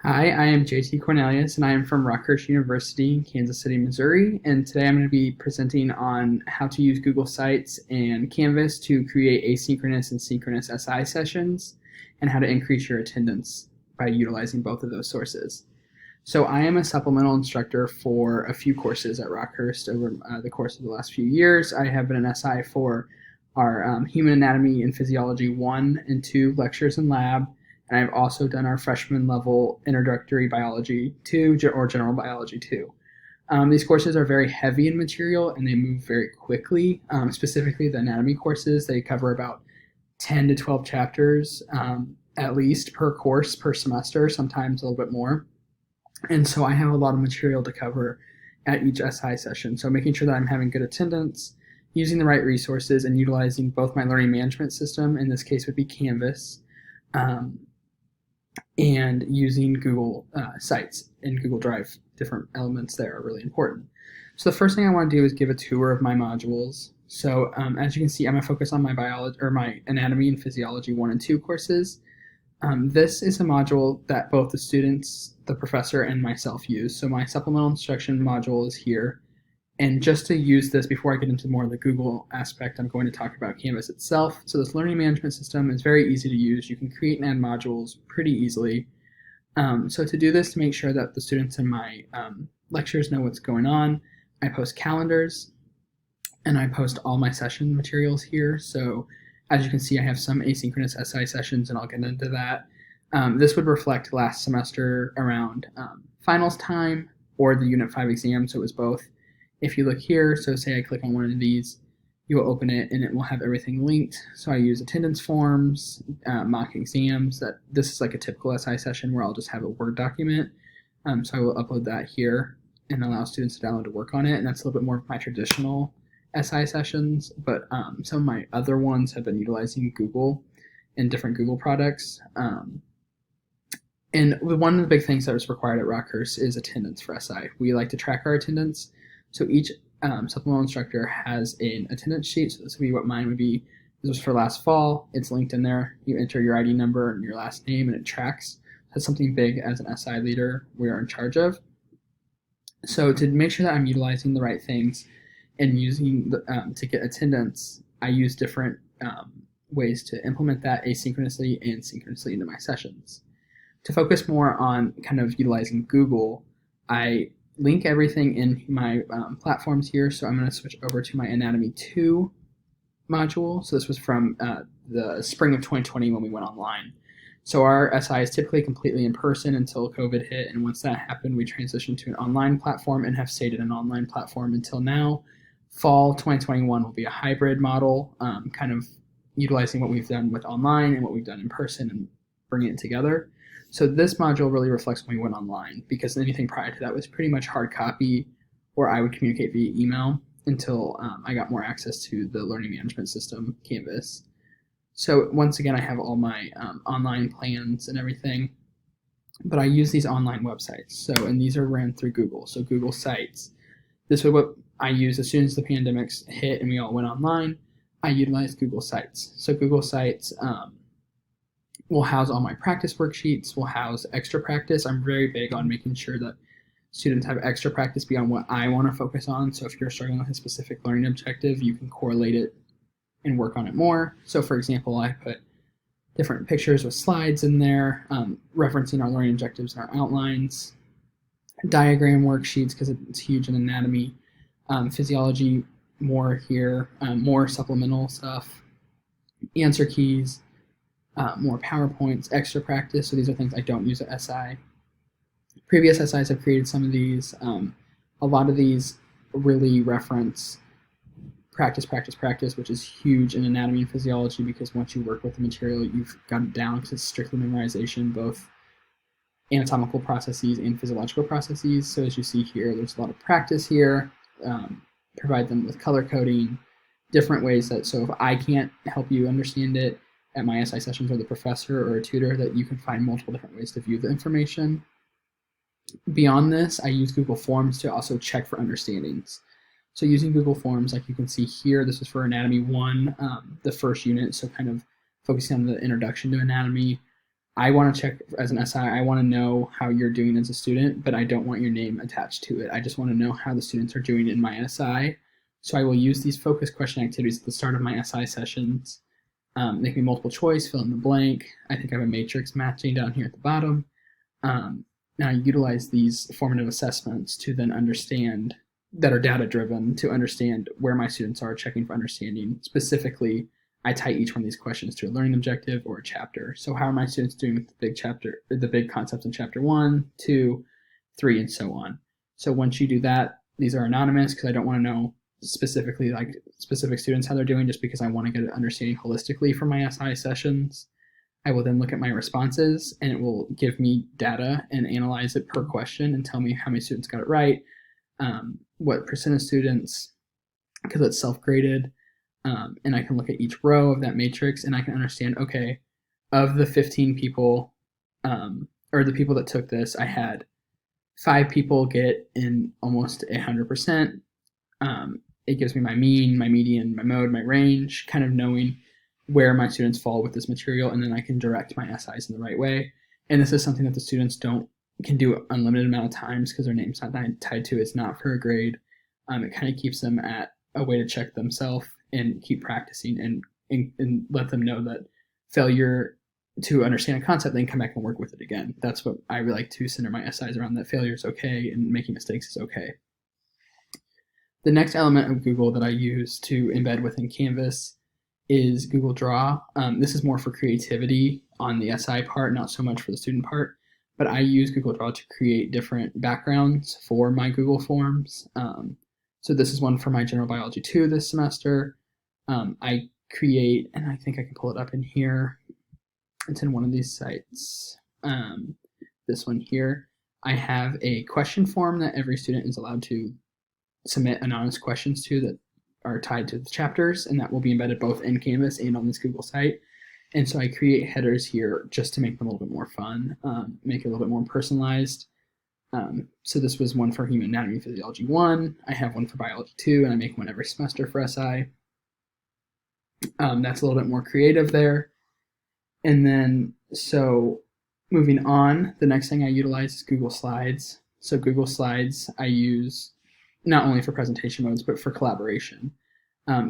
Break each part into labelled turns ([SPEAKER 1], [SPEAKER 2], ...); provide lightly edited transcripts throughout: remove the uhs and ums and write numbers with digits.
[SPEAKER 1] Hi, I am JT Cornelius, and I am from Rutgers University in Kansas City, Missouri. And today I'm going to be presenting on how to use Google Sites and Canvas to create asynchronous and synchronous SI sessions, and how to increase your attendance by utilizing both of those sources. So I am a supplemental instructor for a few courses at Rockhurst over the course of the last few years. I have been an SI for our Human Anatomy and Physiology 1 and 2 lectures and lab, and I've also done our freshman level Introductory Biology 2 or General Biology 2. These courses are very heavy in material and they move very quickly. Specifically, the anatomy courses, they cover about 10 to 12 chapters at least per course per semester, sometimes a little bit more. And so I have a lot of material to cover at each SI session. So making sure that I'm having good attendance, using the right resources, and utilizing both my learning management system, in this case would be Canvas, and using Google Sites and Google Drive. Different elements there are really important. So the first thing I want to do is give a tour of my modules. So as you can see, I'm going to focus on my biology or my anatomy and physiology 1 and 2 courses. This is a module that both the students, the professor, and myself use. So my supplemental instruction module is here. And just to use this, before I get into more of the Google aspect, I'm going to talk about Canvas itself. So this learning management system is very easy to use. You can create and add modules pretty easily. So to do this, to make sure that the students in my lectures know what's going on, I post calendars, and I post all my session materials here. So as you can see, I have some asynchronous SI sessions, and I'll get into that. This would reflect last semester around finals time or the Unit 5 exam, so it was both. If you look here, so say I click on one of these, you will open it and it will have everything linked. So I use attendance forms, mock exams. This is like a typical SI session where I'll just have a Word document. So I will upload that here and allow students to download to work on it. And that's a little bit more of my traditional SI sessions, but some of my other ones have been utilizing Google and different Google products. And one of the big things that was required at Rockhurst is attendance for SI. We like to track our attendance. So each supplemental instructor has an attendance sheet. So this would be what mine would be. This was for last fall. It's linked in there. You enter your ID number and your last name, and it tracks. That's something big as an SI leader we are in charge of. So to make sure that I'm utilizing the right things and using to get attendance, I use different ways to implement that asynchronously and synchronously into my sessions. To focus more on kind of utilizing Google, I link everything in my platforms here. So I'm going to switch over to my Anatomy 2 module. So this was from the spring of 2020 when we went online. So our SI is typically completely in person until COVID hit. And once that happened, we transitioned to an online platform and have stayed in an online platform until now. Fall 2021 will be a hybrid model, kind of utilizing what we've done with online and what we've done in person and bringing it together. So this module really reflects when we went online, because anything prior to that was pretty much hard copy, or I would communicate via email until I got more access to the learning management system, Canvas. So once again, I have all my online plans and everything, but I use these online websites. So, and these are ran through Google. So Google Sites. This was what I used as soon as the pandemics hit and we all went online. I utilized Google Sites. So Google Sites will house all my practice worksheets, will house extra practice. I'm very big on making sure that students have extra practice beyond what I want to focus on. So if you're struggling with a specific learning objective, you can correlate it and work on it more. So for example, I put different pictures with slides in there, referencing our learning objectives and our outlines, diagram worksheets because it's huge in anatomy, physiology more here, more supplemental stuff, answer keys, more PowerPoints, extra practice. So these are things I don't use at SI. Previous SIs have created some of these. A lot of these really reference practice, practice, practice, which is huge in anatomy and physiology, because once you work with the material, you've got it down because it's strictly memorization, both anatomical processes and physiological processes. So as you see here, there's a lot of practice here. Provide them with color coding, different ways that, so if I can't help you understand it at my SI sessions, or the professor or a tutor, that you can find multiple different ways to view the information. Beyond this, I use Google Forms to also check for understandings. So using Google Forms, like you can see here, this is for Anatomy 1, the first unit, so kind of focusing on the introduction to anatomy. I want to check as an SI, I want to know how you're doing as a student, but I don't want your name attached to it. I just want to know how the students are doing in my SI. So I will use these focus question activities at the start of my SI sessions. They can be multiple choice, fill in the blank. I think I have a matrix matching down here at the bottom. Now I utilize these formative assessments to then understand, that are data driven, to understand where my students are, checking for understanding. Specifically, I tie each one of these questions to a learning objective or a chapter. So how are my students doing with the big concepts in chapter 1, 2, 3, and so on. So once you do that, these are anonymous because I don't want to know specifically like specific students how they're doing, just because I want to get an understanding holistically from my SI sessions. I will then look at my responses, and it will give me data and analyze it per question and tell me how many students got it right, what percent of students, because it's self-graded, and I can look at each row of that matrix, and I can understand, okay, of the 15 people, or the people that took this, I had 5 people get in almost 100%. It gives me my mean, my median, my mode, my range, kind of knowing where my students fall with this material, and then I can direct my SIs in the right way. And this is something that the students can do an unlimited amount of times because their name's not tied to it. It's not for a grade. It kind of keeps them at a way to check themselves and keep practicing, and let them know that failure to understand a concept, then come back and work with it again. That's what I really like to center my SIs around, that failure is okay and making mistakes is okay. The next element of Google that I use to embed within Canvas is Google Draw. This is more for creativity on the SI part, not so much for the student part, but I use Google Draw to create different backgrounds for my Google Forms. So this is one for my General Biology 2 this semester. I create, and I think I can pull it up in here. It's in one of these sites. This one here. I have a question form that every student is allowed to submit anonymous questions to that are tied to the chapters, and that will be embedded both in Canvas and on this Google site. And so I create headers here just to make them a little bit more fun, make it a little bit more personalized. So this was one for Human Anatomy and Physiology 1. I have one for Biology 2, and I make one every semester for SI. That's a little bit more creative there. And then, so moving on, the next thing I utilize is Google Slides. So Google Slides I use not only for presentation modes, but for collaboration.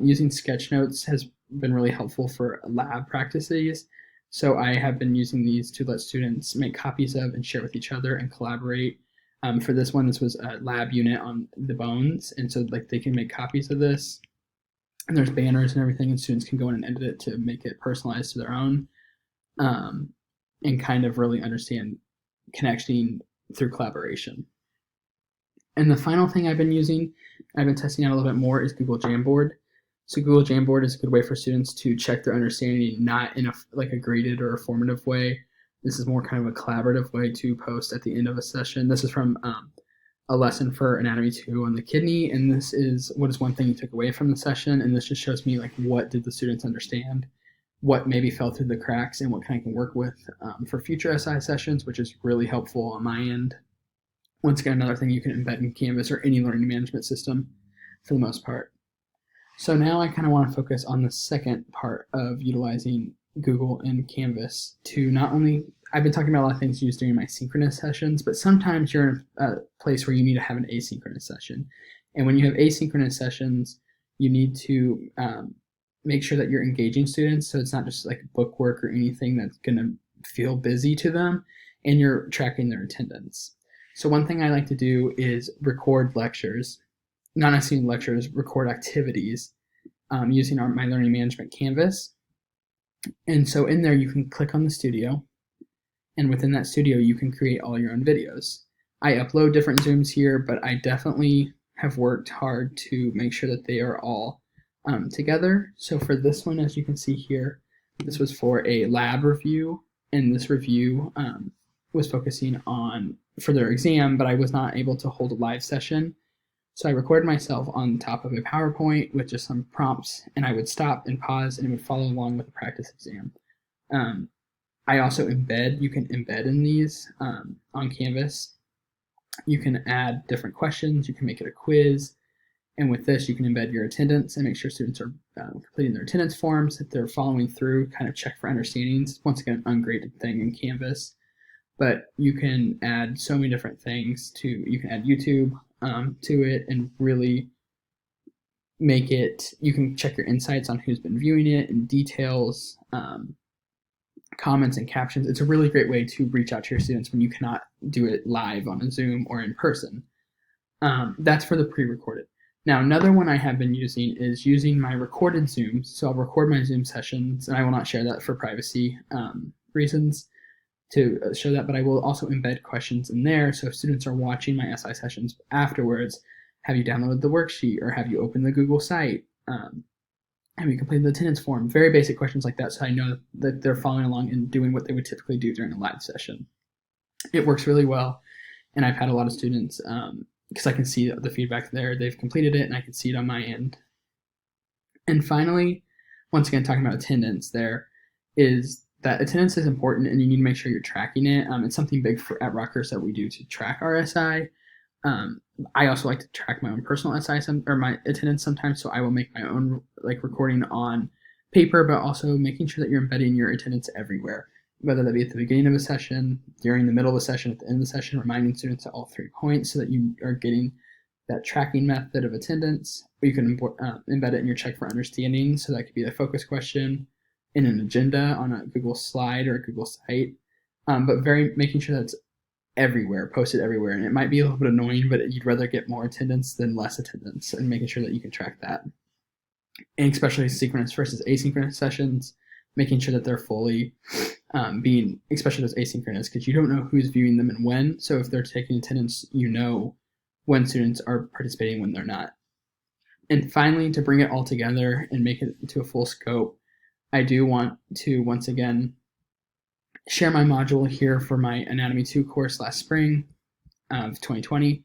[SPEAKER 1] Using sketch notes has been really helpful for lab practices. So I have been using these to let students make copies of and share with each other and collaborate. For this one, this was a lab unit on the bones, and so like they can make copies of this. And there's banners and everything, and students can go in and edit it to make it personalized to their own, and kind of really understand connecting through collaboration. And the final thing I've been using, I've been testing out a little bit more, is Google Jamboard. So Google Jamboard is a good way for students to check their understanding, not in a graded or a formative way. This is more kind of a collaborative way to post at the end of a session. This is from a lesson for Anatomy 2 on the kidney, and this is what is one thing you took away from the session, and this just shows me like what did the students understand, what maybe fell through the cracks, and what kind of can work with for future SI sessions, which is really helpful on my end. Once again, another thing you can embed in Canvas or any learning management system for the most part. So now I kind of want to focus on the second part of utilizing Google and Canvas to not only, I've been talking about a lot of things used during my synchronous sessions, but sometimes you're in a place where you need to have an asynchronous session. And when you have asynchronous sessions, you need to make sure that you're engaging students, so it's not just like book work or anything that's going to feel busy to them, and you're tracking their attendance. So one thing I like to do is record lectures, not necessarily lectures, record activities using my learning management canvas. And so in there you can click on the studio, and within that studio you can create all your own videos. I upload different Zooms here, but I definitely have worked hard to make sure that they are all together. So for this one, as you can see here, this was for a lab review, and this review was focusing on for their exam, but I was not able to hold a live session. So I recorded myself on top of a PowerPoint with just some prompts, and I would stop and pause, and it would follow along with the practice exam. I also you can embed in these on Canvas. You can add different questions, you can make it a quiz, And with this, you can embed your attendance and make sure students are completing their attendance forms. If they're following through, kind of check for understandings. Once again, an ungraded thing in Canvas. But you can add so many different things you can add YouTube to it and really make it, you can check your insights on who's been viewing it and details, comments and captions. It's a really great way to reach out to your students when you cannot do it live on a Zoom or in person. That's for the pre-recorded. Now, another one I have been using is using my recorded Zooms. So I'll record my Zoom sessions, and I will not share that for privacy reasons to show that, but I will also embed questions in there. So if students are watching my SI sessions afterwards, have you downloaded the worksheet, or have you opened the Google site? Have you completed the attendance form? Very basic questions like that, so I know that they're following along and doing what they would typically do during a live session. It works really well, and I've had a lot of students, because I can see the feedback there, they've completed it, and I can see it on my end. And finally, once again, talking about attendance, there is that attendance is important, and you need to make sure you're tracking it. It's something big at Rutgers that we do to track our SI. I also like to track my own personal SI or my attendance sometimes, so I will make my own recording on paper, but also making sure that you're embedding your attendance everywhere, whether that be at the beginning of a session, during the middle of a session, at the end of the session, reminding students at all 3 points so that you are getting that tracking method of attendance. Or you can embed it in your check for understanding, so that could be the focus question in an agenda on a Google slide or a Google site, but making sure that's everywhere, posted everywhere. And it might be a little bit annoying, but you'd rather get more attendance than less attendance, and making sure that you can track that. And especially synchronous versus asynchronous sessions, making sure that they're fully being, especially those asynchronous, because you don't know who's viewing them and when. So if they're taking attendance, you know when students are participating, when they're not. And finally, to bring it all together and make it into a full scope, I do want to once again share my module here for my Anatomy 2 course last spring of 2020.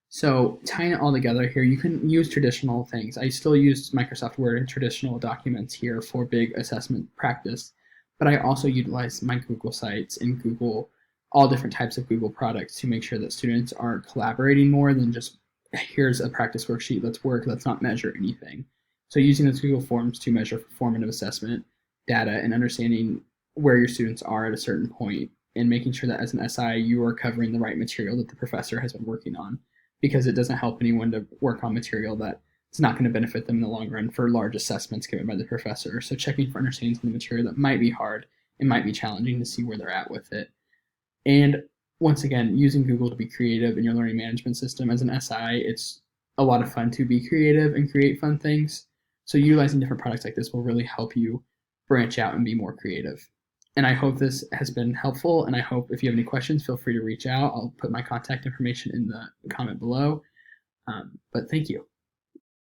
[SPEAKER 1] So tying it all together here, you can use traditional things. I still use Microsoft Word and traditional documents here for big assessment practice, but I also utilize my Google Sites and Google, all different types of Google products to make sure that students are collaborating more than just, here's a practice worksheet, let's work, let's not measure anything. So using those Google Forms to measure formative assessment data and understanding where your students are at a certain point, and making sure that as an SI, you are covering the right material that the professor has been working on, because it doesn't help anyone to work on material that is not going to benefit them in the long run for large assessments given by the professor. So checking for understanding the material that might be hard, it might be challenging to see where they're at with it. And once again, using Google to be creative in your learning management system. As an SI, it's a lot of fun to be creative and create fun things. So utilizing different products like this will really help you branch out and be more creative. And I hope this has been helpful, and I hope if you have any questions, feel free to reach out. I'll put my contact information in the comment below. But thank you.